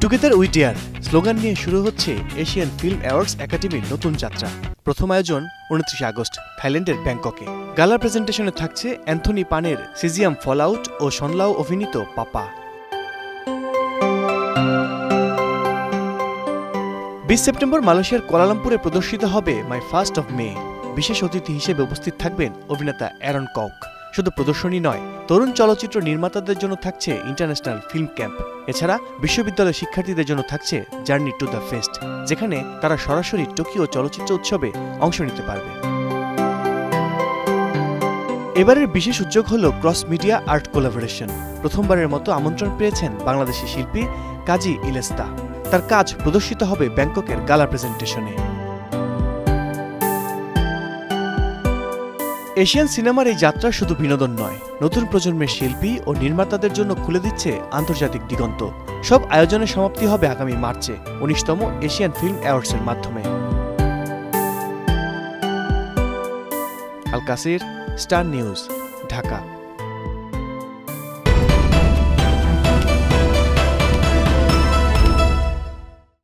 Together we dare slogan নিয়ে শুরু হচ্ছে এশিয়ান ফিল্ম অ্যাওয়ার্ডস একাডেমির নতুন যাত্রা। প্রথম আয়োজন 29 আগস্ট থাইল্যান্ডের ব্যাংককে। গালা প্রেজেন্টেশনে থাকছে অ্যান্থনি পানের সিজিয়াম ফলআউট ও শনলাও অভিনীত পাপা। 20 সেপ্টেম্বর মালয়েশিয়ার কুয়ালালামপুরে প্রদর্শিত হবে মাই ফার্স্ট অফ মে। বিশেষ অতিথি হিসেবে উপস্থিত থাকবেন অভিনেতা অ্যারন কক। শুধু প্রদর্শনী নয়, তরুণ চলচ্চিত্র নির্মাতাদের জন্য থাকছে ইন্টারন্যাশনাল ফিল্ম ক্যাম্প। এছাড়া বিশ্ববিদ্যালয় শিক্ষার্থীদের জন্য থাকছে জার্নি টু দ্য ফেস্ট, যেখানে তারা সরাসরি টোকিও চলচ্চিত্র উৎসবে অংশ নিতে পারবে। এবারের বিশেষ উদ্যোগ হল ক্রস মিডিয়া আর্ট কোলাবোরেশন। প্রথমবারের মতো আমন্ত্রণ পেয়েছেন বাংলাদেশি শিল্পী কাজী ইলেস্তা। তার কাজ প্রদর্শিত হবে ব্যাংককের গালা প্রেজেন্টেশনে। এশিয়ান সিনেমার এই যাত্রা শুধু বিনোদন নয়, নতুন প্রজন্মের শিল্পী ও নির্মাতাদের জন্য খুলে দিচ্ছে আন্তর্জাতিক দিগন্ত। সব আয়োজনের সমাপ্তি হবে আগামী মার্চে 19তম এশিয়ান ফিল্ম অ্যাওয়ার্ডসের মাধ্যমে। আল কাসির, স্টার নিউজ, ঢাকা।